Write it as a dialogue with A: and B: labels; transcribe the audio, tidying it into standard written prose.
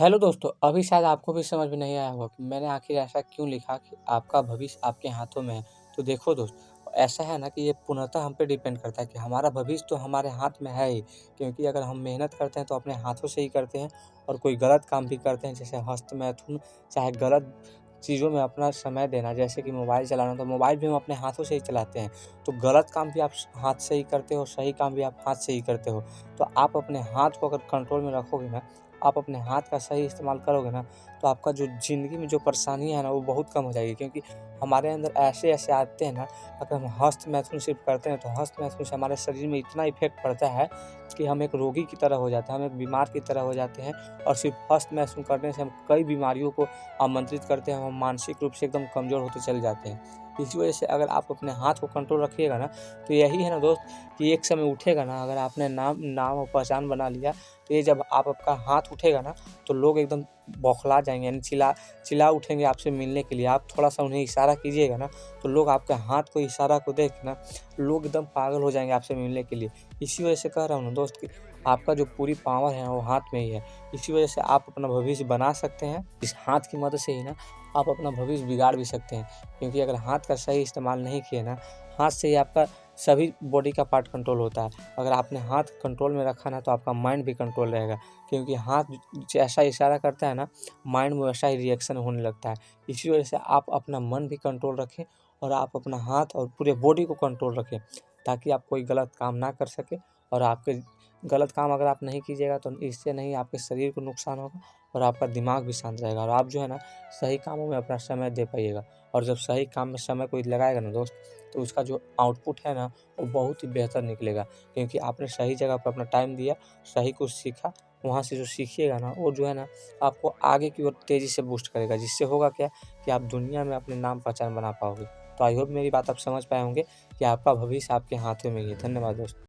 A: Hello दोस्तों, अभी शायद आपको भी समझ में नहीं आया होगा कि मैंने आखिर ऐसा क्यों लिखा कि आपका भविष्य आपके हाथों में है। तो देखो दोस्त, ऐसा है ना कि ये पूर्णतः हम पे डिपेंड करता है कि हमारा भविष्य तो हमारे हाथ में है ही, क्योंकि अगर हम मेहनत करते हैं तो अपने हाथों से ही करते हैं और कोई गलत काम भी करते हैं जैसे हस्तमैथुन, चाहे गलत चीज़ों में अपना समय देना जैसे कि मोबाइल चलाना, तो मोबाइल भी हम अपने हाथों से ही चलाते हैं। तो गलत काम भी आप हाथ से ही करते हो, सही काम भी आप हाथ से ही करते हो। तो आप अपने हाथ को अगर कंट्रोल में रखोगे ना, आप अपने हाथ का सही इस्तेमाल करोगे ना, तो आपका जो ज़िंदगी में जो परेशानियाँ है ना, वो बहुत कम हो जाएगी, क्योंकि हमारे अंदर ऐसे-ऐसे आते हैं ना, अगर हम हस्त-मैथुन सिर्फ़ करते हैं, तो हस्त-मैथुन से हमारे शरीर में इतना इफ़ेक्ट पड़ता है कि हम एक रोगी की तरह हो जाते हैं, हम एक बीमार की तरह हो जाते हैं और सिर्फ़ हस्त-मैथुन करने से हम कई बीमारियों को आमंत्रित करते हैं, हम मानसिक रूप से एकदम कमज़ोर होते चले जाते हैं। इसी वजह से अगर आप अपने हाथ को कंट्रोल रखिएगा ना, तो यही है ना दोस्त कि एक समय उठेगा ना, अगर आपने नाम नाम और पहचान बना लिया, तो ये जब आपका हाथ उठेगा ना, तो लोग एकदम बौखला जाएँगे, यानी चिल्ला उठेंगे आपसे मिलने के लिए। आप थोड़ा-सा उन्हें इशारा कीजिएगा ना, तो लोग आपके हाथ को इशारा को देख के ना, लोग एकदम पागल हो जाएँगे आपसे मिलने के लिए। इसी वजह से कह रहा हूँ ना दोस्त कि आपका जो पूरी पावर है ना, वो हाथ में ही है। इसी वजह से आप अपना भविष्य बना सकते हैं। इस हाथ की मदद से ही ना, आप अपना भविष्य बिगाड़ भी सकते हैं, क्योंकि अगर हाथ का सही इस्तेमाल नहीं किए ना, हाथ से ही आपका सभी बॉडी का पार्ट कंट्रोल होता है। अगर आपने हाथ कंट्रोल में रखा ना, तो आपका माइंड भी कंट्रोल रहेगा, क्योंकि हाथ जैसा इशारा करता है ना, माइंड में वैसा ही रिएक्शन होने लगता है। इसी वजह से आप अपना मन भी कंट्रोल रखें और आप अपना हाथ और पूरे बॉडी को कंट्रोल रखें, ताकि आप कोई गलत काम ना कर सकें। और आपके गलत काम अगर आप नहीं कीजिएगा, तो इससे नहीं आपके शरीर को नुकसान होगा और आपका दिमाग भी शांत रहेगा और आप जो है ना, सही कामों में अपना समय दे पाइएगा। और जब सही काम में समय कोई लगाएगा ना दोस्त, तो उसका जो आउटपुट है ना, वो बहुत ही बेहतर निकलेगा, क्योंकि आपने सही जगह पर अपना टाइम दिया, सही कुछ सीखा। वहाँ से जो सीखिएगा ना, वो जो है ना, आपको आगे की ओर तेज़ी से बूस्ट करेगा, जिससे होगा क्या कि आप दुनिया में अपने नाम पहचान बना पाओगे। तो आई होप मेरी बात आप समझ पाए होंगे कि आपका भविष्य आपके हाथों में ही है। धन्यवाद दोस्त।